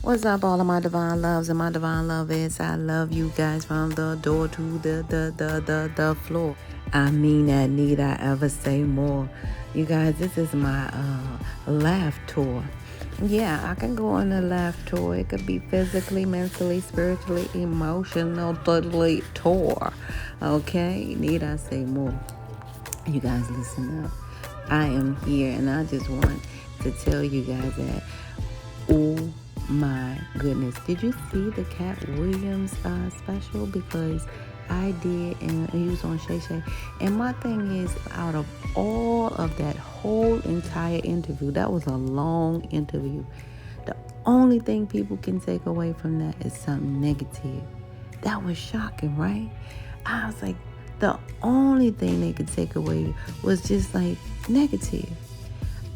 What's up, all of my divine loves and my divine lovers? I love you guys from the door to the floor. I mean that, need I ever say more? You guys, this is my laugh tour. Yeah, I can go on a laugh tour. It could be physically, mentally, spiritually, emotionally tour. Okay, need I say more? You guys listen up. I am here and I just want to tell you guys that, oh my goodness, did you see the Cat Williams special? Because I did, and he was on Shay Shay. And my thing is, out of all of that whole entire interview, that was a long interview. The only thing people can take away from that is something negative. That was shocking, right? I was like, the only thing they could take away was just like negative.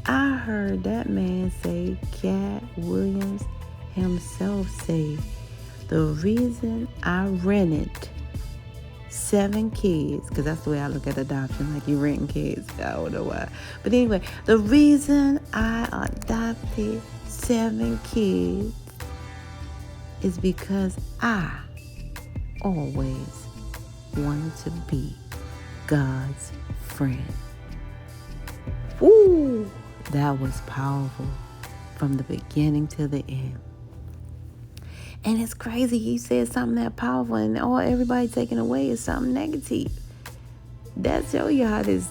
I heard that man say, Cat Williams himself say, the reason I rented 7 kids, because that's the way I look at adoption, like you renting kids, I don't know why. But anyway, the reason I adopted 7 kids is because I always wanted to be God's friend. Woo! That was powerful from the beginning to the end. And it's crazy. He said something that powerful, and all everybody taking away is something negative. That shows you how this,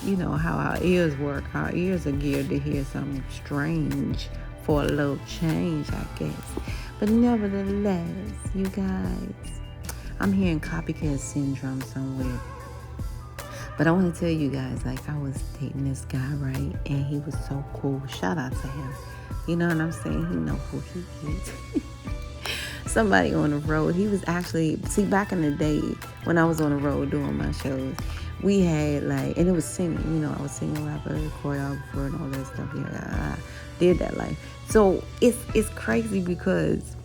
how our ears work. Our ears are geared to hear something strange for a little change, I guess. But nevertheless, you guys, I'm hearing copycat syndrome somewhere. But I want to tell you guys, like, I was dating this guy, right? And he was so cool. Shout out to him. You know what I'm saying? He know who he is. Somebody on the road. He was actually, back in the day when I was on the road doing my shows, we had and it was singing. I was singing, rapper, choreographer, and all that stuff. Yeah, I did that life. So it's crazy because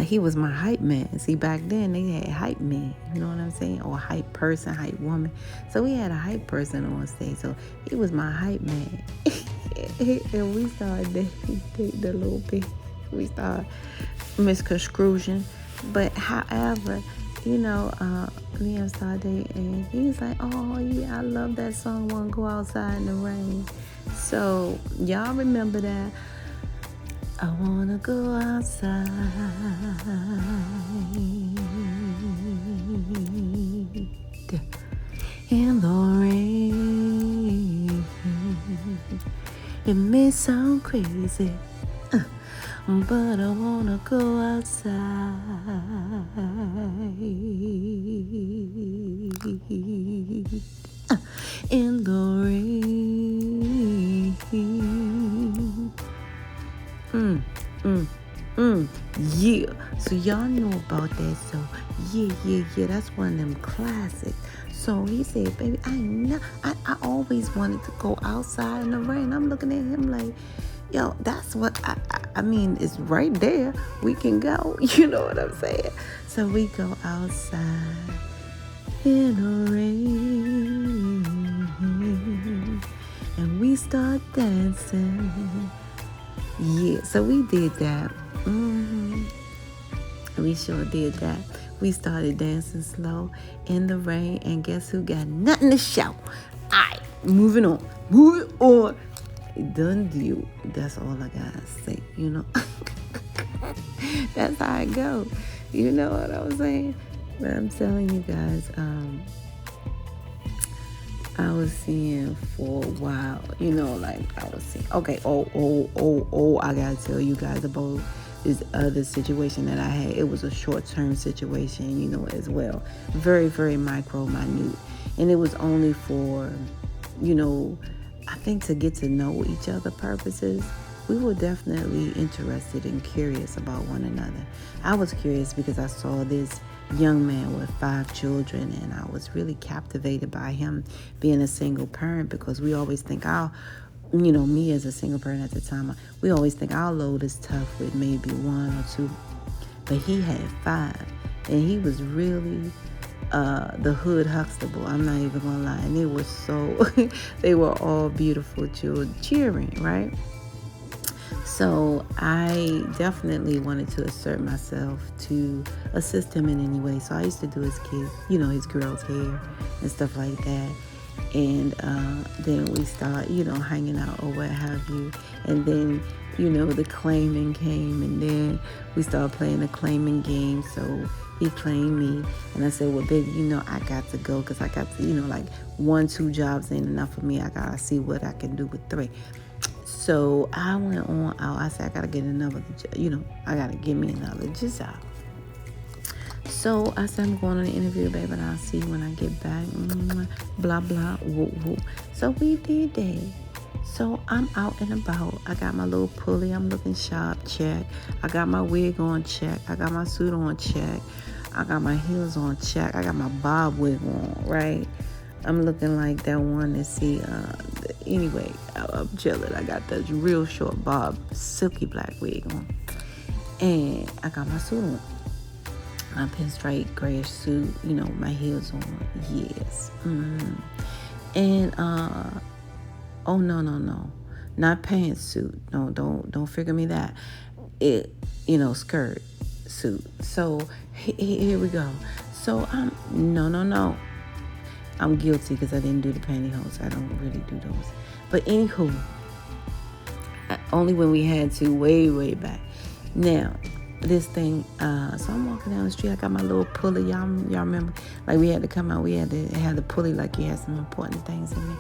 he was my hype man. See, back then they had hype men, you know what I'm saying? Or hype person, hype woman. So we had a hype person on stage. So he was my hype man. And we started dating a little bit. We started misconstruing. But however, me and started dating. And he was like, oh yeah, I love that song, Wanna Go Outside in the Rain. So y'all remember that? I wanna go outside in the rain. It may sound crazy, but I wanna go outside in the rain. Yeah. So y'all know about that. So yeah. That's one of them classics. So he said, baby, I always wanted to go outside in the rain. I'm looking at him like, yo, that's what I mean, it's right there. We can go. You know what I'm saying? So we go outside in the rain and we start dancing. Yeah, so we did that. We sure did that. We started dancing slow in the rain, and guess who got nothing to show? Alright, moving on. Done deal. That's all I gotta say, That's how it go. You know what I was saying? But I'm telling you guys, I was seeing for a while, I was seeing. Okay, I gotta tell you guys about this other situation that I had. It was a short-term situation, as well. Very, very micro, minute. And it was only for, I think to get to know each other purposes. We were definitely interested and curious about one another. I was curious because I saw this young man with 5 children, and I was really captivated by him being a single parent, because we always think me as a single parent at the time, we always think our load is tough with maybe 1 or 2, but he had 5, and he was really the hood Huxtable. I'm not even gonna lie, and it was they were all beautiful children cheering, right? So I definitely wanted to assert myself to assist him in any way. So I used to do his kids, his girls' hair and stuff like that. And then we start, hanging out or what have you. And then, the claiming came, and then we started playing the claiming game. So he claimed me, and I said, well, baby, I got to go because I got to, like 1-2 jobs ain't enough for me. I got to see what I can do with 3. So I went on out. I said, I got to get another, I got to get me another job. So I said, I'm going on an interview, baby, and I'll see you when I get back. Blah, blah, whoop, whoop. So we did that. So I'm out and about. I got my little pulley. I'm looking sharp, check. I got my wig on, check. I got my suit on, check. I got my heels on, check. I got my bob wig on, right? I'm looking like that one to see. Anyway, I'm chilling. I got the real short bob, silky black wig on. And I got my suit on. My pinstripe grayish suit, my heels on. Yes. And oh no, not pantsuit. No, don't figure me that. It, skirt suit. So here we go. So no. I'm guilty because I didn't do the pantyhose. I don't really do those. But anywho, only when we had to, way back. Now, this thing, so I'm walking down the street. I got my little pulley. Y'all remember? Like we had to come out. We had to have the pulley like you had some important things in there.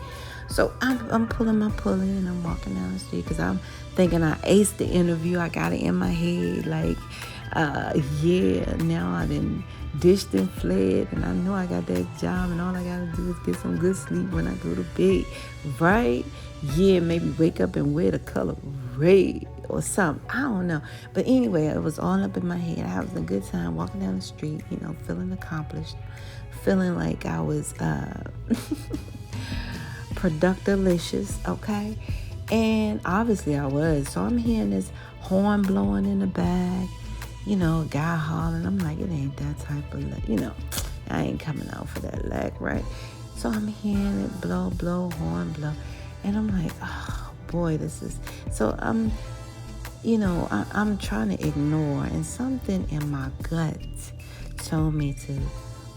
So I'm pulling my pulley and I'm walking down the street because I'm thinking I aced the interview. I got it in my head. Like, now I done dished and fled, and I know I got that job, and all I gotta do is get some good sleep when I go to bed, right? Yeah, maybe wake up and wear the color red or something. I don't know. But anyway, it was all up in my head. I was a good time walking down the street, feeling accomplished, feeling like I was productive-licious, okay? And obviously I was. So I'm hearing this horn blowing in the back, a guy hollering. I'm like, it ain't that type of, I ain't coming out for that lag, right? So I'm hearing it blow, horn blow. And I'm like, oh boy, this is, so I'm trying to ignore, and something in my gut told me to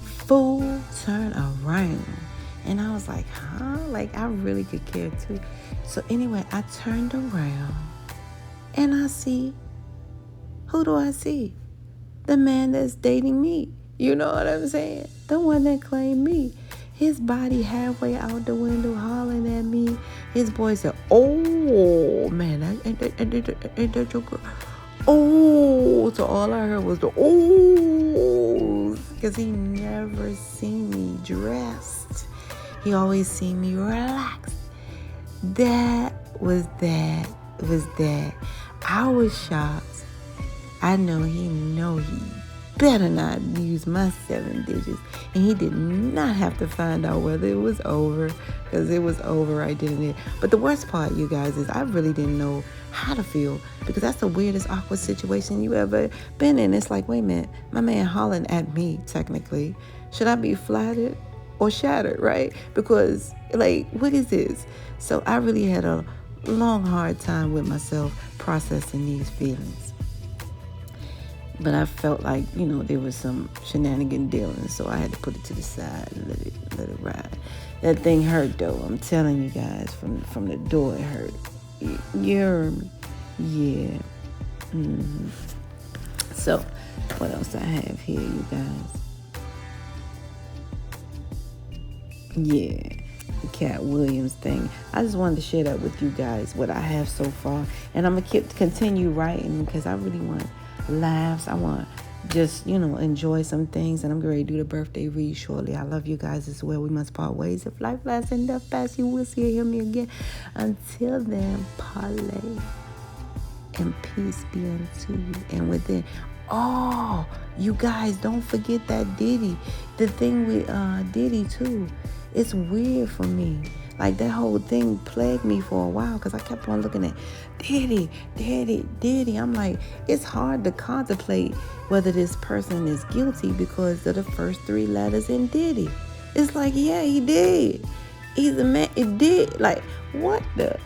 full turn around. And I was like, huh? Like, I really could care too. So anyway, I turned around and I see, who do I see? The man that's dating me. You know what I'm saying? The one that claimed me. His body halfway out the window hollering at me. His voice said, oh, man, ain't that your girl? Oh, so all I heard was the oh, because he never seen me dressed. He always seen me relaxed. That was that. I was shocked. I know he better not use my 7 digits. And he did not have to find out whether it was over, because it was over right then and there. But the worst part, you guys, is I really didn't know how to feel, because that's the weirdest, awkward situation you ever been in. It's like, wait a minute, my man hollering at me, technically. Should I be flattered or shattered, right? Because, like, what is this? So I really had a long, hard time with myself processing these feelings. But I felt like, there was some shenanigan dealing, so I had to put it to the side and let it ride. That thing hurt, though. I'm telling you guys, from the door, it hurt. You heard me? Yeah. Mm-hmm. So, what else I have here, you guys? Yeah, the Cat Williams thing. I just wanted to share that with you guys, what I have so far. And I'm going to continue writing, because I really want laughs. I want just, enjoy some things. And I'm going to do the birthday read shortly. I love you guys as well. We must part ways. If life lasts in death fast, you will see or hear me again. Until then, parlay and peace be unto you. And within, oh, you guys, don't forget that Diddy. The thing with Diddy too. It's weird for me. Like, that whole thing plagued me for a while, because I kept on looking at Diddy. I'm like, it's hard to contemplate whether this person is guilty because of the first 3 letters in Diddy. It's like, yeah, he did. He's a man. It did. Like, what the?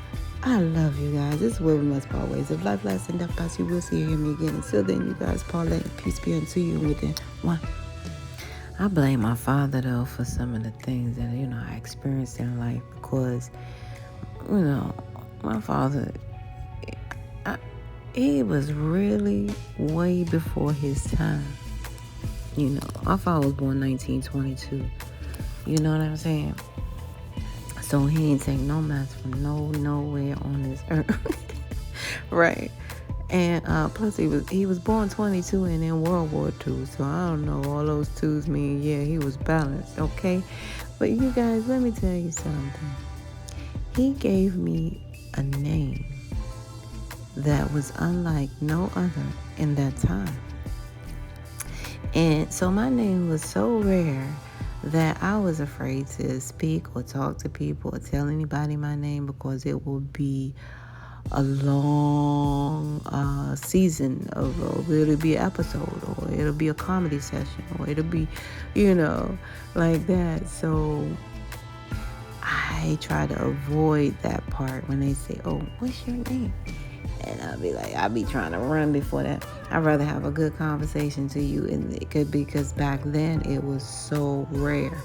I love you guys. This is where we must part ways. If life lasts and death pass, you will see or hear me again. Until then, you guys, parlay and peace be unto you. And within one. I blame my father, though, for some of the things that, I experienced in life because, my father, he was really way before his time. My father was born 1922. You know what I'm saying? So he ain't take no mess from nowhere on this earth. Right. And plus he was born 22 and in World War II. So I don't know, all those twos mean, yeah, he was balanced, okay? But you guys, let me tell you something. He gave me a name that was unlike no other in that time. And so my name was so rare that I was afraid to speak or talk to people or tell anybody my name because it will be a long season of it'll be an episode, or it'll be a comedy session, or it'll be, like that. So I try to avoid that part when they say, oh, what's your name? And I'll be trying to run before that. I'd rather have a good conversation to you, and it could be because back then it was so rare.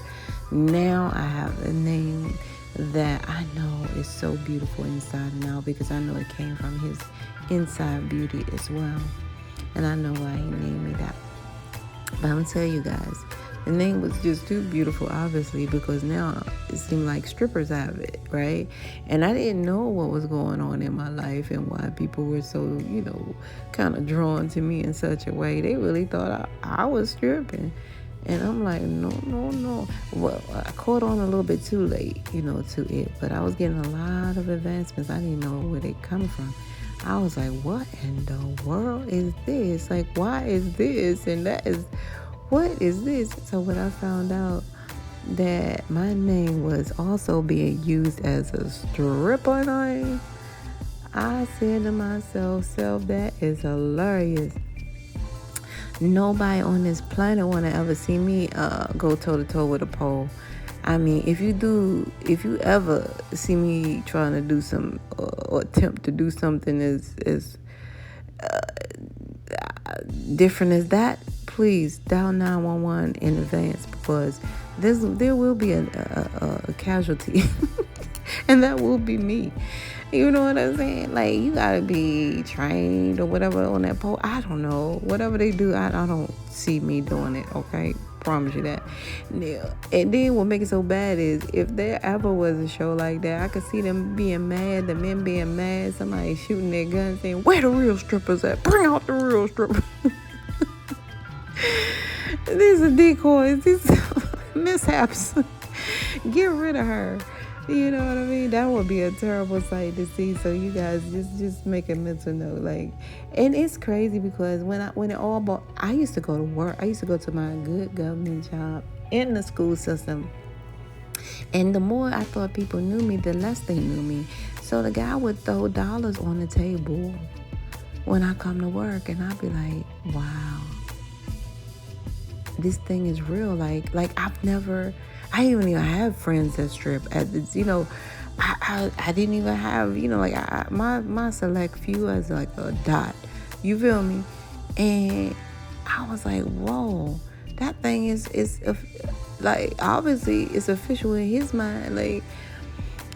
Now I have a name that I know is so beautiful inside and out because I know it came from his inside beauty as well. And I know why he named me that. But I'm going to tell you guys, the name was just too beautiful, obviously, because now it seemed like strippers have it, right? And I didn't know what was going on in my life and why people were so, kind of drawn to me in such a way. They really thought I was stripping. And I'm like, no. Well, I caught on a little bit too late, to it. But I was getting a lot of advancements. I didn't know where they come from. I was like, what in the world is this? Like, why is this? And that is... what is this? So when I found out that my name was also being used as a stripper name, I said to myself, that is hilarious. Nobody on this planet want to ever see me go toe-to-toe with a pole. I mean, if you ever see me trying to do some or attempt to do something as different as that, please dial 911 in advance because there will be a casualty, and that will be me. You know what I'm saying? Like, you gotta be trained or whatever on that pole. I don't know. Whatever they do, I don't see me doing it, okay? Promise you that. Yeah. And then what makes it so bad is if there ever was a show like that, I could see them being mad, the men being mad, somebody shooting their guns saying, where the real strippers at? Bring out the real strippers. These are decoys. These mishaps. Get rid of her. You know what I mean? That would be a terrible sight to see. So you guys just make a mental note. Like, and it's crazy because when it all bought, I used to go to work. I used to go to my good government job in the school system. And the more I thought people knew me, the less they knew me. So the guy would throw dollars on the table when I come to work, and I'd be like, wow, this thing is real. Like I didn't even have friends that strip. I didn't even have, my select few as like a dot. You feel me? And I was like, whoa, that thing is like, obviously it's official in his mind. Like,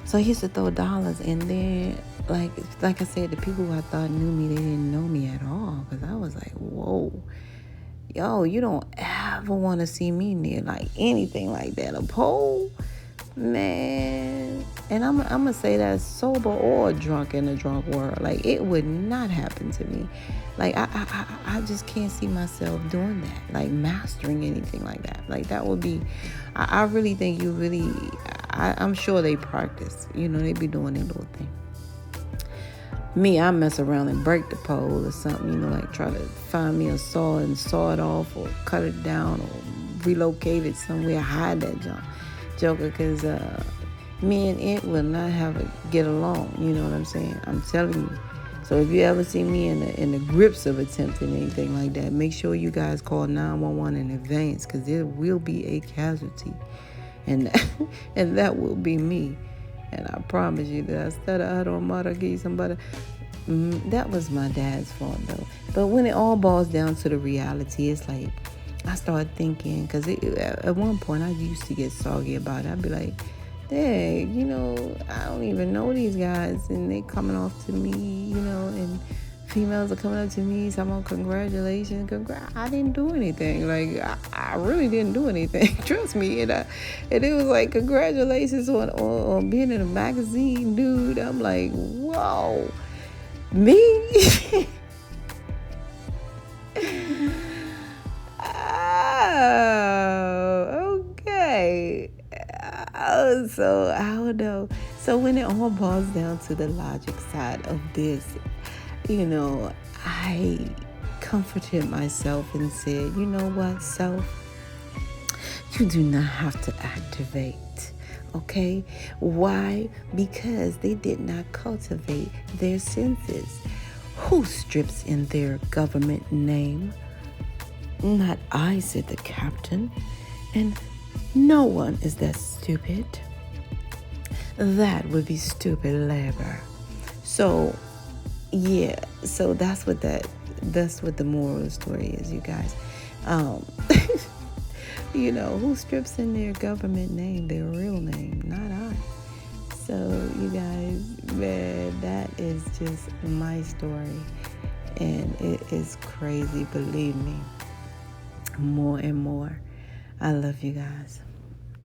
so he used to throw dollars, and then like I said, the people who I thought knew me, they didn't know me at all, because I was like, whoa. Yo, you don't ever want to see me near like anything like that. A pole, man. And I'm gonna say that sober or drunk in a drunk world. Like, it would not happen to me. Like, I just can't see myself doing that. Like, mastering anything like that. Like, that would be, I really think I'm sure they practice. They be doing their little thing. Me, I mess around and break the pole or something, like try to find me a saw and saw it off or cut it down or relocate it somewhere, hide that joker, because me and it will not get along, you know what I'm saying? I'm telling you. So if you ever see me in the grips of attempting anything like that, make sure you guys call 911 in advance, because there will be a casualty, and that will be me. And I promise you that I started out on Maraki, somebody. That was my dad's fault, though. But when it all boils down to the reality, it's like I started thinking, because at one point I used to get soggy about it. I'd be like, dang, I don't even know these guys, and they coming off to me, and females are coming up to me, talking about congratulations. I didn't do anything. Like, I really didn't do anything. Trust me. And it was like, congratulations on being in a magazine, dude. I'm like, whoa. Me? Oh, okay. So I don't know. So when it all boils down to the logic side of this, I comforted myself and said, you know what, self, you do not have to activate. Okay? Why? Because they did not cultivate their senses. Who strips in their government name? Not I, said the captain. And no one is that stupid. That would be stupid labor. So, yeah. So that's what the moral of the story is, you guys. Who strips in their government name, their real name? Not I. So, you guys, man, that is just my story. And it is crazy, believe me. More and more. I love you guys.